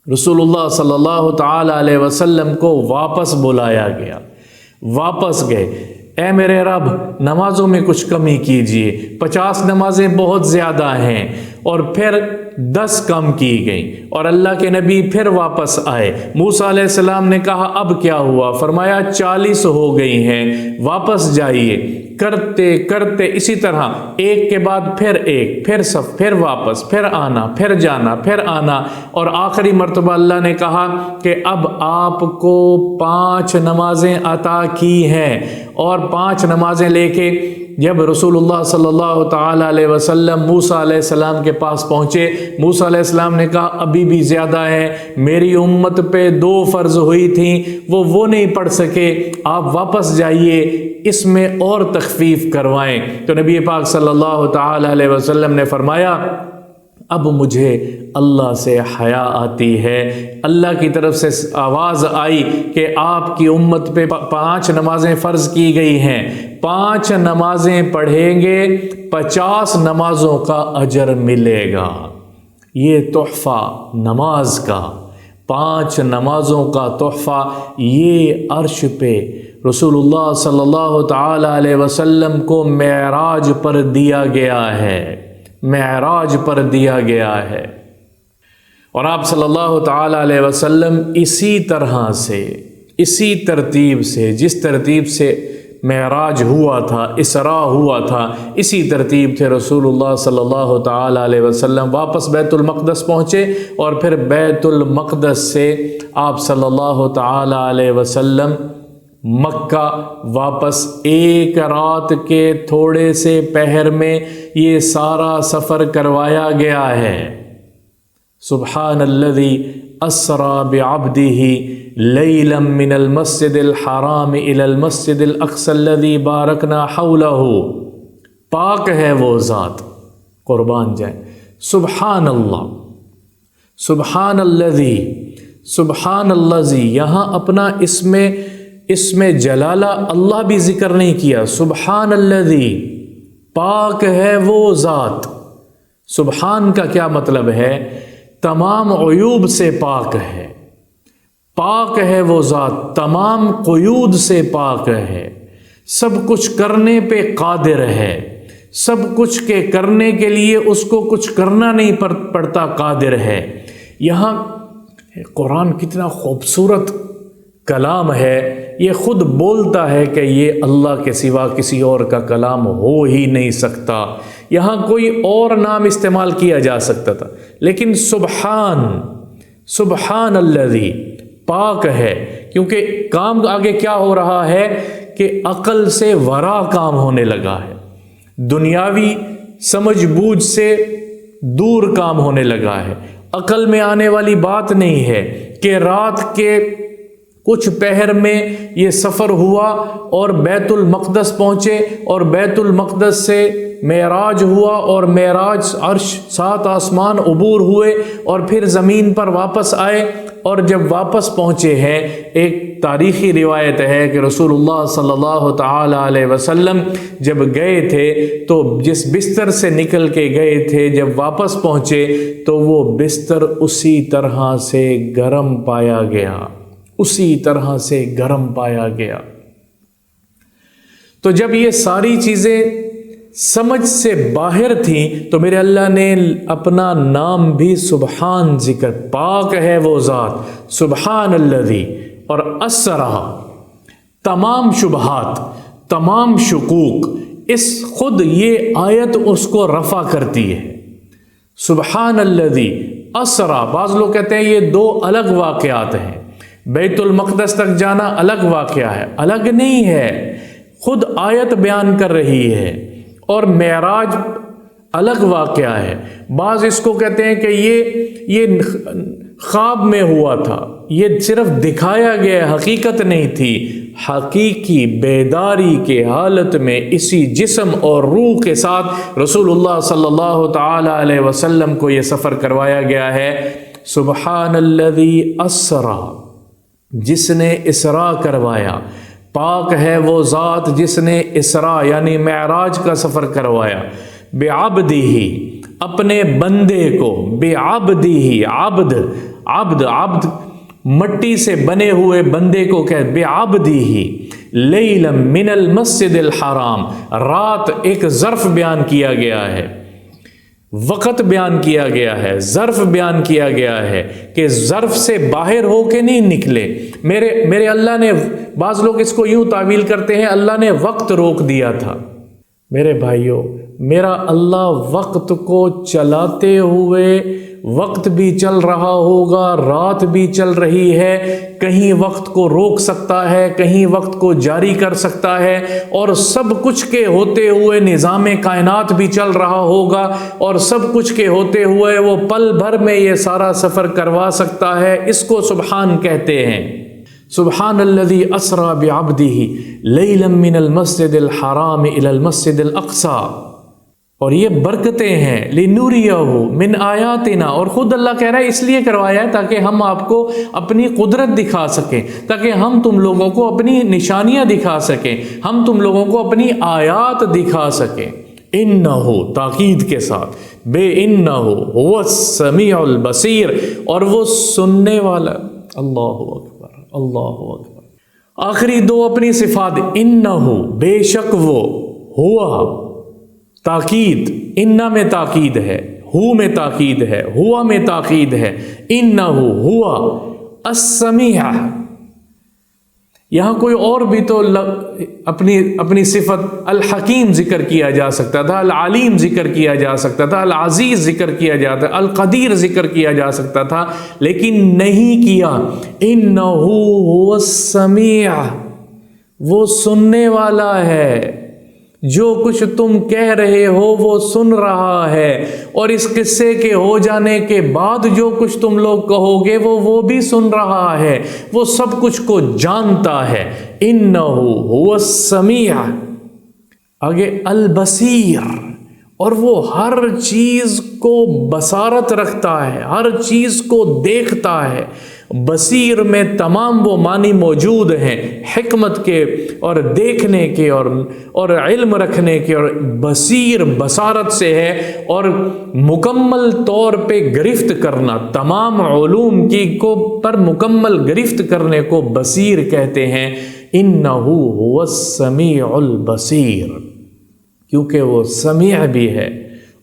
رسول اللہ صلی اللہ تعالی علیہ وسلم کو واپس بلایا گیا، واپس گئے۔ اے میرے رب نمازوں میں کچھ کمی کیجئے، 50 نمازیں بہت زیادہ ہیں، اور پھر 10 کم کی گئیں، اور اللہ کے نبی پھر واپس آئے۔ موسیٰ علیہ السلام نے کہا اب کیا ہوا؟ فرمایا 40 ہو گئی ہیں، واپس جائیے، کرتے کرتے اسی طرح ایک کے بعد پھر ایک، پھر صف، پھر واپس، پھر آنا، پھر جانا، پھر آنا، اور آخری مرتبہ اللہ نے کہا کہ اب آپ کو 5 نمازیں عطا کی ہیں، اور 5 نمازیں لے کے جب رسول اللہ صلی اللہ تعالیٰ علیہ وسلم موسیٰ علیہ السلام کے پاس پہنچے، موسیٰ علیہ السلام نے کہا ابھی بھی زیادہ ہے، میری امت پہ 2 فرض ہوئی تھیں وہ نہیں پڑھ سکے، آپ واپس جائیے، اس میں اور تخفیف کروائیں۔ تو نبی پاک صلی اللہ تعالیٰ علیہ وسلم نے فرمایا اب مجھے اللہ سے حیا آتی ہے۔ اللہ کی طرف سے آواز آئی کہ آپ کی امت پہ 5 نمازیں فرض کی گئی ہیں، 5 نمازیں پڑھیں گے 50 نمازوں کا اجر ملے گا۔ یہ تحفہ نماز کا، 5 نمازوں کا تحفہ، یہ عرش پہ رسول اللہ صلی اللہ تعالیٰ علیہ وسلم کو معراج پر دیا گیا ہے، معراج پر دیا گیا ہے۔ اور آپ صلی اللہ تعالیٰ علیہ وسلم اسی طرح سے، اسی ترتیب سے، جس ترتیب سے معراج ہوا تھا، اسراء ہوا تھا، اسی ترتیب سے رسول اللہ صلی اللہ تعالیٰ علیہ وسلم واپس بیت المقدس پہنچے، اور پھر بیت المقدس سے آپ صلی اللہ تعالیٰ علیہ وسلم مکہ واپس 1 رات کے تھوڑے سے پہر میں یہ سارا سفر کروایا گیا ہے۔ سبحان الذی اسری بعبدہ لیلا من المسجد الحرام الی المسجد الاقصی الذی بارکنا حولہ، پاک ہے وہ ذات، قربان جائیں، سبحان اللہ، سبحان الذی، سبحان الذی، یہاں اپنا اس میں جلالہ اللہ بھی ذکر نہیں کیا، سبحان الذی، پاک ہے وہ ذات۔ سبحان کا کیا مطلب ہے؟ تمام عیوب سے پاک ہے، پاک ہے وہ ذات، تمام قیود سے پاک ہے، سب کچھ کرنے پہ قادر ہے، سب کچھ کے کرنے کے لیے اس کو کچھ کرنا نہیں پڑتا، قادر ہے۔ یہاں قرآن کتنا خوبصورت کلام ہے، یہ خود بولتا ہے کہ یہ اللہ کے سوا کسی اور کا کلام ہو ہی نہیں سکتا۔ یہاں کوئی اور نام استعمال کیا جا سکتا تھا، لیکن سبحان، سبحان الذی، پاک ہے، کیونکہ کام آگے کیا ہو رہا ہے کہ عقل سے ورا کام ہونے لگا ہے، دنیاوی سمجھ بوجھ سے دور کام ہونے لگا ہے، عقل میں آنے والی بات نہیں ہے کہ رات کے کچھ پہر میں یہ سفر ہوا اور بیت المقدس پہنچے، اور بیت المقدس سے معراج ہوا، اور معراج عرش 7 آسمان عبور ہوئے، اور پھر زمین پر واپس آئے، اور جب واپس پہنچے ہیں، ایک تاریخی روایت ہے کہ رسول اللہ صلی اللہ تعالی علیہ وسلم جب گئے تھے تو جس بستر سے نکل کے گئے تھے، جب واپس پہنچے تو وہ بستر اسی طرح سے گرم پایا گیا، اسی طرح سے گرم پایا گیا۔ تو جب یہ ساری چیزیں سمجھ سے باہر تھیں تو میرے اللہ نے اپنا نام بھی سبحان ذکر، پاک ہے وہ ذات، سبحان الذی، اور اسرا، تمام شبہات، تمام شکوک، اس خود یہ آیت اس کو رفع کرتی ہے۔ سبحان الذی اسرا، بعض لوگ کہتے ہیں یہ 2 الگ واقعات ہیں، بیت المقدس تک جانا الگ واقعہ ہے، الگ نہیں ہے، خود آیت بیان کر رہی ہے، اور معراج الگ واقعہ ہے۔ بعض اس کو کہتے ہیں کہ یہ خواب میں ہوا تھا، یہ صرف دکھایا گیا، حقیقت نہیں تھی۔ حقیقی بیداری کے حالت میں اسی جسم اور روح کے ساتھ رسول اللہ صلی اللہ تعالی علیہ وسلم کو یہ سفر کروایا گیا ہے۔ سبحان الذی اسرا، جس نے اسراء کروایا، پاک ہے وہ ذات جس نے اسراء یعنی معراج کا سفر کروایا، بعبدہ، اپنے بندے کو، بعبدہ، عبد، عبد، عبد مٹی سے بنے ہوئے بندے کو کہ بعبدہ، لیلا من المسجد الحرام، رات ایک ظرف بیان کیا گیا ہے، وقت بیان کیا گیا ہے، ظرف بیان کیا گیا ہے کہ ظرف سے باہر ہو کے نہیں نکلے۔ میرے اللہ نے، بعض لوگ اس کو یوں تعویل کرتے ہیں اللہ نے وقت روک دیا تھا۔ میرے بھائیوں، میرا اللہ وقت کو چلاتے ہوئے، وقت بھی چل رہا ہوگا، رات بھی چل رہی ہے، کہیں وقت کو روک سکتا ہے، کہیں وقت کو جاری کر سکتا ہے، اور سب کچھ کے ہوتے ہوئے نظام کائنات بھی چل رہا ہوگا، اور سب کچھ کے ہوتے ہوئے وہ پل بھر میں یہ سارا سفر کروا سکتا ہے۔ اس کو سبحان کہتے ہیں۔ سبحان الذی اسری بعبدہ لیلا من المسجد الحرام الی المسجد الاقصی، اور یہ برکتیں ہیں لنوریہ من آیاتنا، اور خود اللہ کہہ رہا ہے اس لیے کروایا ہے تاکہ ہم آپ کو اپنی قدرت دکھا سکیں، تاکہ ہم تم لوگوں کو اپنی نشانیاں دکھا سکیں، ہم تم لوگوں کو اپنی آیات دکھا سکیں۔ انہو، تاکید کے ساتھ، بے انہو هو السمیع البصیر، اور وہ سننے والا۔ اللہ اکبر، اللہ اکبر۔ آخری دو اپنی صفات، انہو، بے شک وہ، ہوا، تاکید، انہ میں تاکید ہے، ہو میں تاکید ہے، ہوا میں تاکید ہے، انہو ہوا السمیع۔ یہاں کوئی اور بھی تو اپنی صفت الحکیم ذکر کیا جا سکتا تھا، العلیم ذکر کیا جا سکتا تھا، العزیز ذکر کیا جاتا تھا، القدیر ذکر کیا جا سکتا تھا، لیکن نہیں کیا۔ انہو هو السمیع، وہ سننے والا ہے، جو کچھ تم کہہ رہے ہو وہ سن رہا ہے، اور اس قصے کے ہو جانے کے بعد جو کچھ تم لوگ کہو گے وہ بھی سن رہا ہے، وہ سب کچھ کو جانتا ہے۔ انہو هو السمیع، آگے البصیر، اور وہ ہر چیز کو بصارت رکھتا ہے، ہر چیز کو دیکھتا ہے۔ بصیر میں تمام وہ معنی موجود ہیں، حکمت کے اور دیکھنے کے اور علم رکھنے کے، اور بصیر بصارت سے ہے، اور مکمل طور پہ گرفت کرنا، تمام علوم کی کو پر مکمل گرفت کرنے کو بصیر کہتے ہیں۔ انہو هو السمیع البصیر، کیونکہ وہ سمیع بھی ہے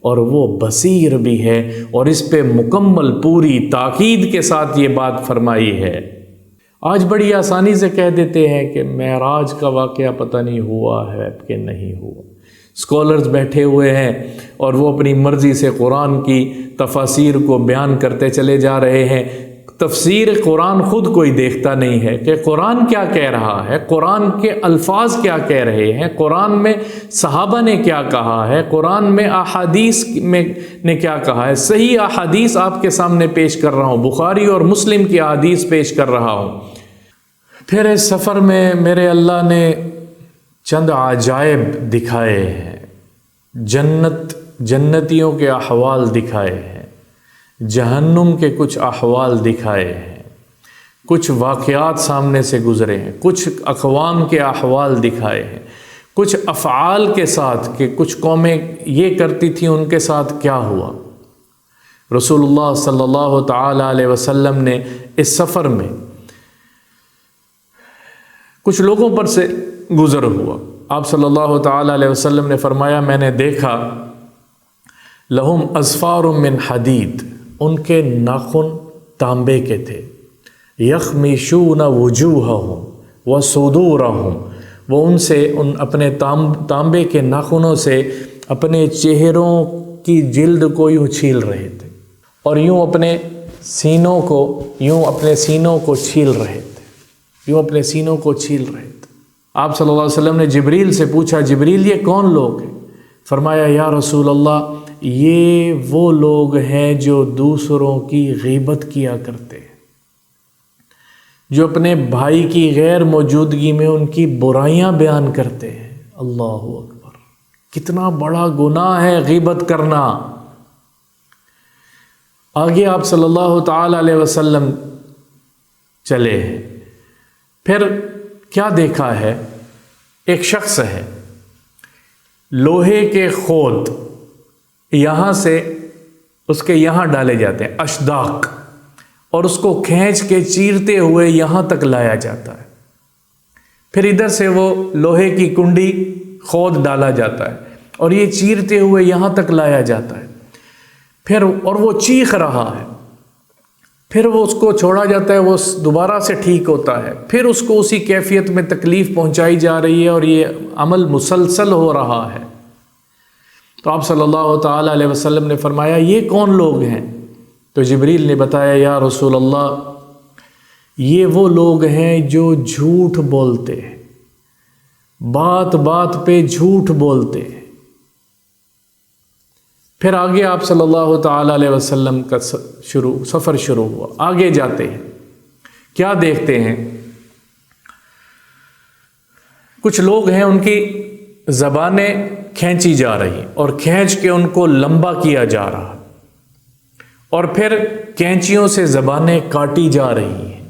اور وہ بصیر بھی ہے، اور اس پہ مکمل پوری تاکید کے ساتھ یہ بات فرمائی ہے۔ آج بڑی آسانی سے کہہ دیتے ہیں کہ معراج کا واقعہ پتہ نہیں ہوا ہے کہ نہیں ہوا۔ اسکالرز بیٹھے ہوئے ہیں اور وہ اپنی مرضی سے قرآن کی تفاسیر کو بیان کرتے چلے جا رہے ہیں۔ تفسیر قرآن خود کوئی دیکھتا نہیں ہے کہ قرآن کیا کہہ رہا ہے، قرآن کے الفاظ کیا کہہ رہے ہیں، قرآن میں صحابہ نے کیا کہا ہے، قرآن میں احادیث نے کیا کہا ہے۔ صحیح احادیث آپ کے سامنے پیش کر رہا ہوں، بخاری اور مسلم کی احادیث پیش کر رہا ہوں۔ پھر اس سفر میں میرے اللہ نے چند عجائب دکھائے ہیں، جنتیوں کے احوال دکھائے ہیں، جہنم کے کچھ احوال دکھائے ہیں، کچھ واقعات سامنے سے گزرے ہیں، کچھ اقوام کے احوال دکھائے ہیں، کچھ افعال کے ساتھ کہ کچھ قومیں یہ کرتی تھیں ان کے ساتھ کیا ہوا۔ رسول اللہ صلی اللہ تعالی علیہ وسلم نے اس سفر میں کچھ لوگوں پر سے گزر ہوا۔ آپ صلی اللہ تعالی علیہ وسلم نے فرمایا، میں نے دیکھا لہم اظفار من حدید، ان کے ناخن تانبے کے تھے، یخمشون وجوہہم وصدورہم، وہ ان اپنے تانبے کے ناخنوں سے اپنے چہروں کی جلد کو یوں چھیل رہے تھے، اور یوں اپنے سینوں کو چھیل رہے تھے، یوں اپنے سینوں کو چھیل رہے تھے۔ آپ صلی اللہ علیہ وسلم نے جبریل سے پوچھا، جبریل یہ کون لوگ ہیں؟ فرمایا، یا رسول اللہ، یہ وہ لوگ ہیں جو دوسروں کی غیبت کیا کرتے ہیں، جو اپنے بھائی کی غیر موجودگی میں ان کی برائیاں بیان کرتے ہیں۔ اللہ اکبر، کتنا بڑا گناہ ہے غیبت کرنا۔ آگے آپ صلی اللہ تعالی علیہ وسلم چلے ہیں، پھر کیا دیکھا ہے؟ ایک شخص ہے، لوہے کے خود یہاں سے اس کے یہاں ڈالے جاتے ہیں، اشداق، اور اس کو کھینچ کے چیرتے ہوئے یہاں تک لایا جاتا ہے، پھر ادھر سے وہ لوہے کی کنڈی خود ڈالا جاتا ہے، اور یہ چیرتے ہوئے یہاں تک لایا جاتا ہے۔ پھر اور وہ چیخ رہا ہے، پھر وہ اس کو چھوڑا جاتا ہے، وہ دوبارہ سے ٹھیک ہوتا ہے، پھر اس کو اسی کیفیت میں تکلیف پہنچائی جا رہی ہے، اور یہ عمل مسلسل ہو رہا ہے۔ تو آپ صلی اللہ تعالیٰ علیہ وسلم نے فرمایا یہ کون لوگ ہیں؟ تو جبریل نے بتایا یا رسول اللہ یہ وہ لوگ ہیں جو جھوٹ بولتے ہیں، بات بات پہ جھوٹ بولتے ہیں۔ پھر آگے آپ صلی اللہ تعالیٰ علیہ وسلم کا سفر شروع ہوا، آگے جاتے ہیں، کیا دیکھتے ہیں؟ کچھ لوگ ہیں ان کی زبانیں کھینچی جا رہی اور کھینچ کے ان کو لمبا کیا جا رہا، اور پھر کینچیوں سے زبانیں کاٹی جا رہی ہیں۔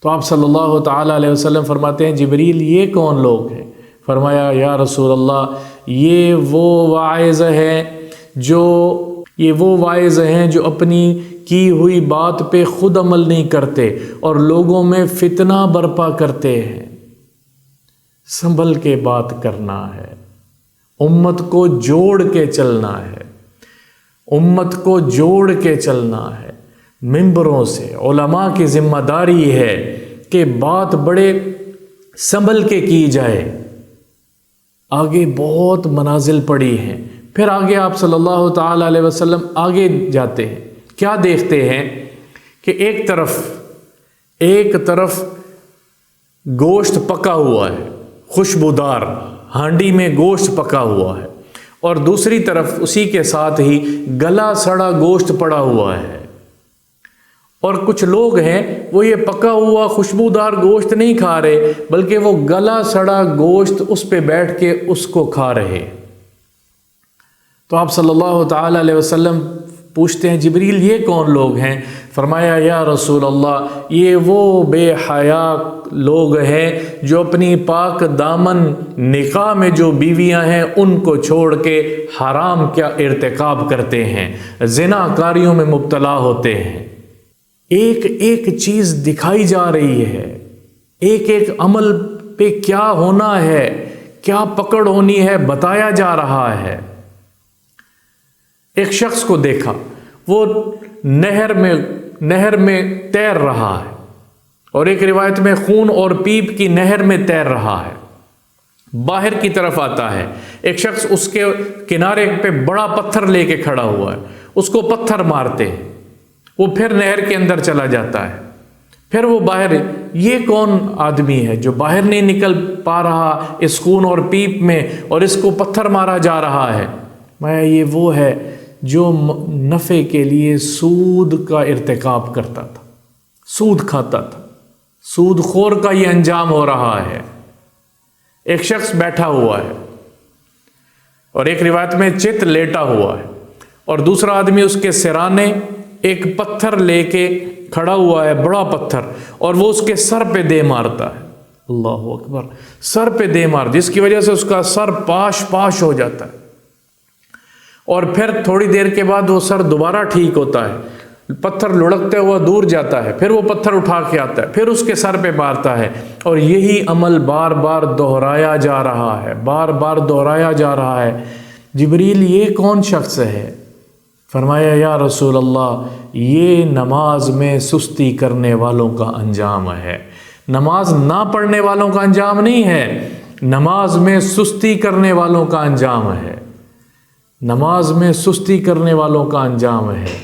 تو آپ صلی اللہ تعالیٰ علیہ وسلم فرماتے ہیں جبریل یہ کون لوگ ہیں؟ فرمایا یا رسول اللہ یہ وہ واعظ ہیں جو اپنی کی ہوئی بات پہ خود عمل نہیں کرتے اور لوگوں میں فتنہ برپا کرتے ہیں۔ سنبھل کے بات کرنا ہے، امت کو جوڑ کے چلنا ہے، امت کو جوڑ کے چلنا ہے۔ ممبروں سے علماء کی ذمہ داری ہے کہ بات بڑے سنبھل کے کی جائے۔ آگے بہت منازل پڑی ہیں۔ پھر آگے آپ صلی اللہ تعالیٰ علیہ وسلم آگے جاتے ہیں، کیا دیکھتے ہیں کہ ایک طرف گوشت پکا ہوا ہے، خوشبودار ہانڈی میں گوشت پکا ہوا ہے، اور دوسری طرف اسی کے ساتھ ہی گلا سڑا گوشت پڑا ہوا ہے۔ اور کچھ لوگ ہیں وہ یہ پکا ہوا خوشبودار گوشت نہیں کھا رہے، بلکہ وہ گلا سڑا گوشت اس پہ بیٹھ کے اس کو کھا رہے۔ تو آپ صلی اللہ تعالیٰ علیہ وسلم پوچھتے ہیں جبریل یہ کون لوگ ہیں؟ فرمایا یا رسول اللہ یہ وہ بے حیا لوگ ہیں جو اپنی پاک دامن نکاح میں جو بیویاں ہیں ان کو چھوڑ کے حرام کا ارتکاب کرتے ہیں، زنا کاریوں میں مبتلا ہوتے ہیں۔ ایک ایک چیز دکھائی جا رہی ہے، ایک ایک عمل پہ کیا ہونا ہے، کیا پکڑ ہونی ہے، بتایا جا رہا ہے۔ ایک شخص کو دیکھا وہ نہر میں تیر رہا ہے، اور ایک روایت میں خون اور پیپ کی نہر میں تیر رہا ہے، باہر کی طرف آتا ہے۔ ایک شخص اس کے کنارے پہ بڑا پتھر لے کے کھڑا ہوا ہے، اس کو پتھر مارتے ہیں، وہ پھر نہر کے اندر چلا جاتا ہے، پھر وہ باہر۔ یہ کون آدمی ہے جو باہر نہیں نکل پا رہا اس خون اور پیپ میں، اور اس کو پتھر مارا جا رہا ہے؟ میں یہ وہ ہے جو نفع کے لیے سود کا ارتکاب کرتا تھا، سود کھاتا تھا، سود خور کا یہ انجام ہو رہا ہے۔ ایک شخص بیٹھا ہوا ہے، اور ایک روایت میں چت لیٹا ہوا ہے، اور دوسرا آدمی اس کے سرانے ایک پتھر لے کے کھڑا ہوا ہے، بڑا پتھر، اور وہ اس کے سر پہ دے مارتا ہے۔ اللہ اکبر، سر پہ دے مار، جس کی وجہ سے اس کا سر پاش پاش ہو جاتا ہے، اور پھر تھوڑی دیر کے بعد وہ سر دوبارہ ٹھیک ہوتا ہے، پتھر لڑکتے ہوا دور جاتا ہے، پھر وہ پتھر اٹھا کے آتا ہے، پھر اس کے سر پہ مارتا ہے، اور یہی عمل بار بار دہرایا جا رہا ہے، بار بار دہرایا جا رہا ہے۔ جبریل یہ کون شخص ہے؟ فرمایا یا رسول اللہ یہ نماز میں سستی کرنے والوں کا انجام ہے، نماز نہ پڑھنے والوں کا انجام نہیں ہے، نماز میں سستی کرنے والوں کا انجام ہے، نماز میں سستی کرنے والوں کا انجام ہے۔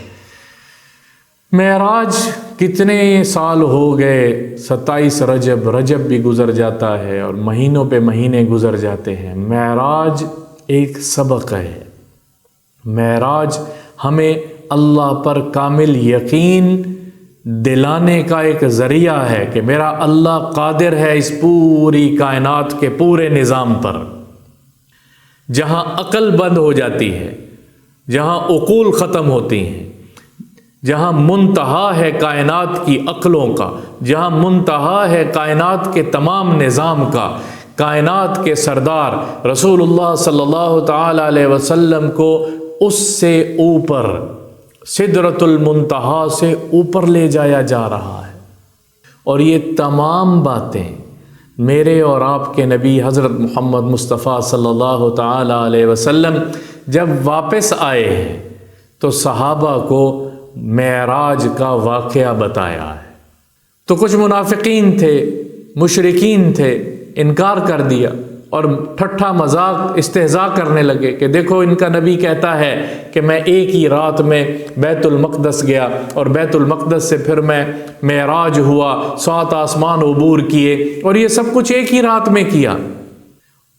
معراج کتنے سال ہو گئے، 27 رجب بھی گزر جاتا ہے، اور مہینوں پہ مہینے گزر جاتے ہیں۔ معراج ایک سبق ہے، معراج ہمیں اللہ پر کامل یقین دلانے کا ایک ذریعہ ہے کہ میرا اللہ قادر ہے اس پوری کائنات کے پورے نظام پر۔ جہاں عقل بند ہو جاتی ہے، جہاں عقول ختم ہوتی ہیں، جہاں منتہا ہے کائنات کی عقلوں کا، جہاں منتہا ہے کائنات کے تمام نظام کا، کائنات کے سردار رسول اللہ صلی اللہ تعالی علیہ وسلم کو اس سے اوپر سدرۃ المنتہا سے اوپر لے جایا جا رہا ہے۔ اور یہ تمام باتیں میرے اور آپ کے نبی حضرت محمد مصطفیٰ صلی اللہ تعالی علیہ وسلم جب واپس آئے ہیں تو صحابہ کو معراج کا واقعہ بتایا ہے۔ تو کچھ منافقین تھے، مشرکین تھے، انکار کر دیا اور ٹھٹھا مذاق استہزاء کرنے لگے کہ دیکھو ان کا نبی کہتا ہے کہ میں ایک ہی رات میں بیت المقدس گیا اور بیت المقدس سے پھر میں معراج ہوا، 7 آسمان عبور کیے، اور یہ سب کچھ ایک ہی رات میں کیا۔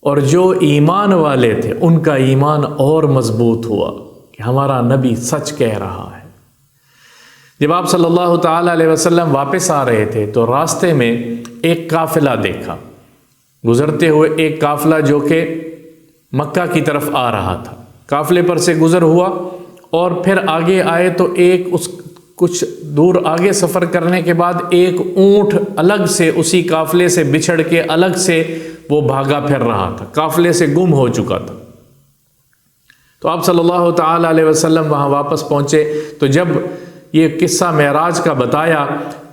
اور جو ایمان والے تھے ان کا ایمان اور مضبوط ہوا کہ ہمارا نبی سچ کہہ رہا ہے۔ جب آپ صلی اللہ تعالیٰ علیہ وسلم واپس آ رہے تھے تو راستے میں ایک قافلہ دیکھا، گزرتے ہوئے ایک قافلہ جو کہ مکہ کی طرف آ رہا تھا۔ قافلے پر سے گزر ہوا اور پھر آگے آئے تو کچھ دور آگے سفر کرنے کے بعد ایک اونٹ الگ سے اسی قافلے سے بچھڑ کے الگ سے وہ بھاگا پھر رہا تھا، قافلے سے گم ہو چکا تھا۔ تو آپ صلی اللہ تعالیٰ علیہ وسلم وہاں واپس پہنچے تو جب یہ قصہ معراج کا بتایا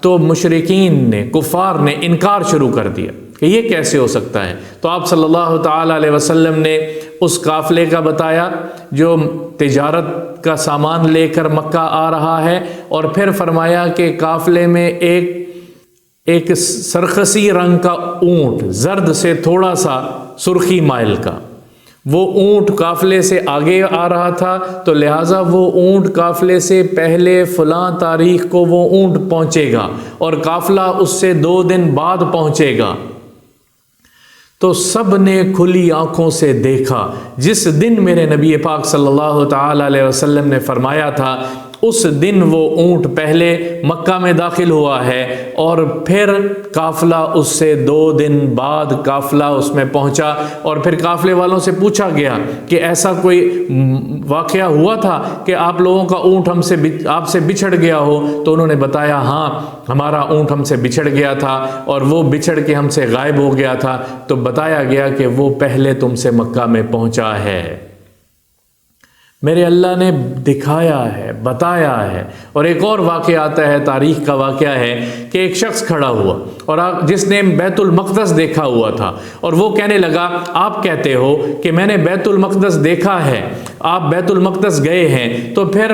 تو مشرکین نے، کفار نے انکار شروع کر دیا کہ یہ کیسے ہو سکتا ہے۔ تو آپ صلی اللہ تعالیٰ علیہ وسلم نے اس قافلے کا بتایا جو تجارت کا سامان لے کر مکہ آ رہا ہے، اور پھر فرمایا کہ قافلے میں ایک سرخسی رنگ کا اونٹ، زرد سے تھوڑا سا سرخی مائل کا، وہ اونٹ قافلے سے آگے آ رہا تھا، تو لہٰذا وہ اونٹ قافلے سے پہلے فلاں تاریخ کو وہ اونٹ پہنچے گا اور قافلہ اس سے 2 دن بعد پہنچے گا۔ تو سب نے کھلی آنکھوں سے دیکھا جس دن میرے نبی پاک صلی اللہ تعالیٰ علیہ وسلم نے فرمایا تھا، اس دن وہ اونٹ پہلے مکہ میں داخل ہوا ہے اور پھر قافلہ اس سے 2 دن بعد قافلہ اس میں پہنچا۔ اور پھر قافلے والوں سے پوچھا گیا کہ ایسا کوئی واقعہ ہوا تھا کہ آپ لوگوں کا اونٹ آپ سے بچھڑ گیا ہو؟ تو انہوں نے بتایا ہاں ہمارا اونٹ ہم سے بچھڑ گیا تھا اور وہ بچھڑ کے ہم سے غائب ہو گیا تھا۔ تو بتایا گیا کہ وہ پہلے تم سے مکہ میں پہنچا ہے۔ میرے اللہ نے دکھایا ہے، بتایا ہے۔ اور ایک اور واقعہ آتا ہے، تاریخ کا واقعہ ہے کہ ایک شخص کھڑا ہوا اور جس نے بیت المقدس دیکھا ہوا تھا، اور وہ کہنے لگا آپ کہتے ہو کہ میں نے بیت المقدس دیکھا ہے، آپ بیت المقدس گئے ہیں، تو پھر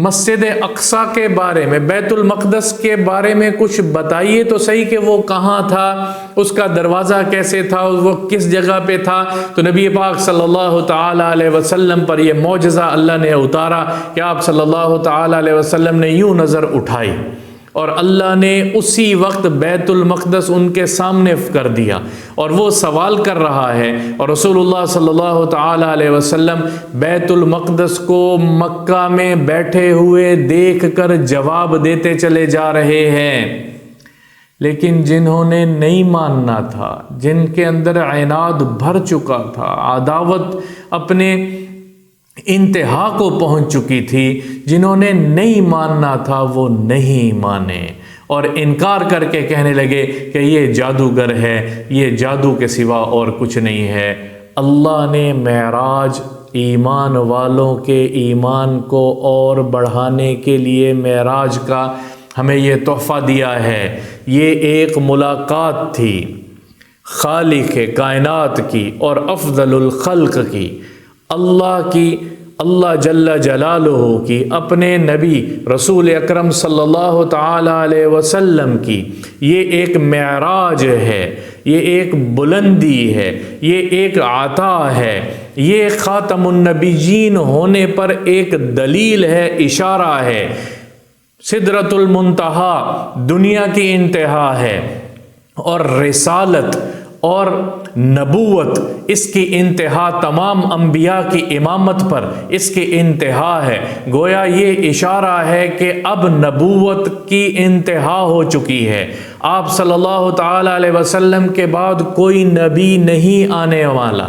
مسجد اقصیٰ کے بارے میں، بیت المقدس کے بارے میں کچھ بتائیے تو صحیح کہ وہ کہاں تھا، اس کا دروازہ کیسے تھا، وہ کس جگہ پہ تھا۔ تو نبی پاک صلی اللہ تعالیٰ علیہ وسلم پر یہ معجزہ اللہ نے اتارا کہ آپ صلی اللہ تعالیٰ علیہ وسلم نے یوں نظر اٹھائی اور اللہ نے اسی وقت بیت المقدس ان کے سامنے کر دیا، اور وہ سوال کر رہا ہے، اور رسول اللہ صلی اللہ تعالیٰ علیہ وسلم بیت المقدس کو مکہ میں بیٹھے ہوئے دیکھ کر جواب دیتے چلے جا رہے ہیں۔ لیکن جنہوں نے نہیں ماننا تھا، جن کے اندر عناد بھر چکا تھا، عداوت اپنے انتہا کو پہنچ چکی تھی، جنہوں نے نہیں ماننا تھا وہ نہیں مانے اور انکار کر کے کہنے لگے کہ یہ جادوگر ہے، یہ جادو کے سوا اور کچھ نہیں ہے۔ اللہ نے معراج ایمان والوں کے ایمان کو اور بڑھانے کے لیے معراج کا ہمیں یہ تحفہ دیا ہے۔ یہ ایک ملاقات تھی خالق کائنات کی اور افضل الخلق کی، اللہ جل جلالہ کی، اپنے نبی رسول اکرم صلی اللہ تعالی علیہ وسلم کی۔ یہ ایک معراج ہے، یہ ایک بلندی ہے، یہ ایک عطا ہے، یہ خاتم النبیین ہونے پر ایک دلیل ہے، اشارہ ہے۔ سدرۃ المنتہا دنیا کی انتہا ہے، اور رسالت اور نبوت اس کی انتہا تمام انبیاء کی امامت پر اس کی انتہا ہے۔ گویا یہ اشارہ ہے کہ اب نبوت کی انتہا ہو چکی ہے۔ آپ صلی اللہ تعالی علیہ وسلم کے بعد کوئی نبی نہیں آنے والا،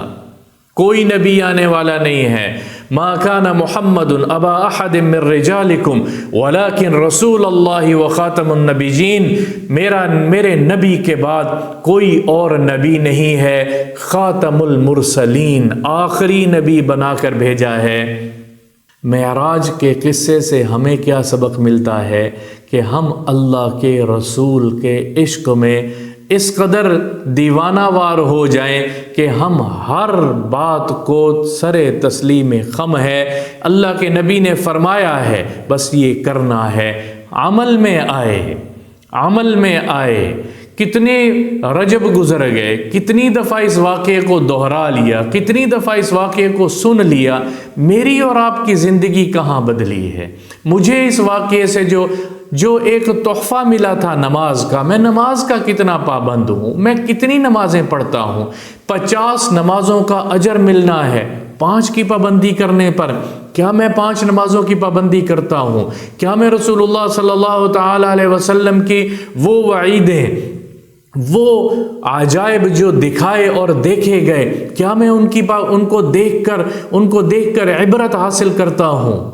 کوئی نبی آنے والا نہیں ہے۔ ما کان محمد ابا احد من رجالکم ولکن رسول اللہ وخاتم النبیین، میرے نبی کے بعد کوئی اور نبی نہیں ہے، خاتم المرسلین، آخری نبی بنا کر بھیجا ہے۔ معراج کے قصے سے ہمیں کیا سبق ملتا ہے کہ ہم اللہ کے رسول کے عشق میں اس قدر دیوانہ وار ہو جائیں کہ ہم ہر بات کو سر تسلیم خم ہے، اللہ کے نبی نے فرمایا ہے بس یہ کرنا ہے، عمل میں آئے، عمل میں آئے۔ کتنے رجب گزر گئے، کتنی دفعہ اس واقعے کو دہرا لیا، کتنی دفعہ اس واقعے کو سن لیا، میری اور آپ کی زندگی کہاں بدلی ہے؟ مجھے اس واقعے سے جو ایک تحفہ ملا تھا نماز کا، میں نماز کا کتنا پابند ہوں، میں کتنی نمازیں پڑھتا ہوں، 50 نمازوں کا اجر ملنا ہے 5 کی پابندی کرنے پر، کیا میں 5 نمازوں کی پابندی کرتا ہوں؟ کیا میں رسول اللہ صلی اللہ تعالی علیہ وسلم کی وہ وعیدیں، وہ عجائب جو دکھائے اور دیکھے گئے، کیا میں ان کو دیکھ کر عبرت حاصل کرتا ہوں؟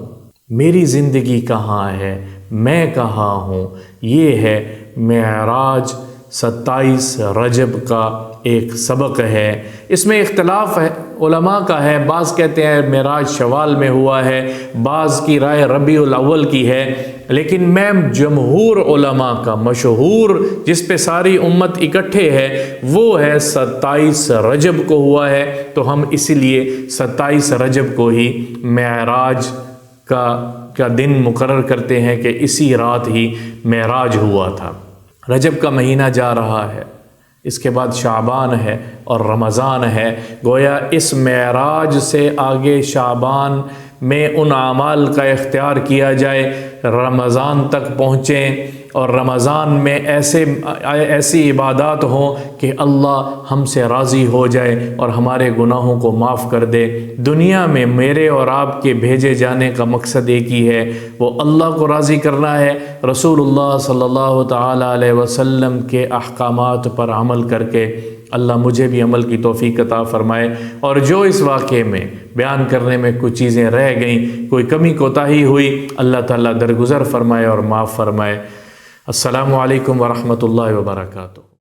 میری زندگی کہاں ہے، میں کہاں ہوں؟ یہ ہے معراج 27 رجب کا ایک سبق ہے۔ اس میں اختلاف ہے علماء کا ہے، بعض کہتے ہیں معراج شوال میں ہوا ہے، بعض کی رائے ربیع الاول کی ہے، لیکن میں جمہور علماء کا مشہور جس پہ ساری امت اکٹھے ہے وہ ہے 27 رجب کو ہوا ہے، تو ہم اسی لیے 27 رجب کو ہی معراج کا دن مقرر کرتے ہیں کہ اسی رات ہی معراج ہوا تھا۔ رجب کا مہینہ جا رہا ہے، اس کے بعد شعبان ہے اور رمضان ہے، گویا اس معراج سے آگے شعبان میں ان اعمال کا اختیار کیا جائے، رمضان تک پہنچیں اور رمضان میں ایسی عبادات ہوں کہ اللہ ہم سے راضی ہو جائے اور ہمارے گناہوں کو معاف کر دے۔ دنیا میں میرے اور آپ کے بھیجے جانے کا مقصد ایک ہی ہے، وہ اللہ کو راضی کرنا ہے، رسول اللہ صلی اللہ تعالی علیہ وسلم کے احکامات پر عمل کر کے۔ اللہ مجھے بھی عمل کی توفیق عطا فرمائے، اور جو اس واقعے میں بیان کرنے میں کچھ چیزیں رہ گئیں، کوئی کمی کوتاہی ہوئی، اللہ تعالیٰ درگزر فرمائے اور معاف فرمائے۔ السلام علیکم ورحمۃ اللہ وبرکاتہ۔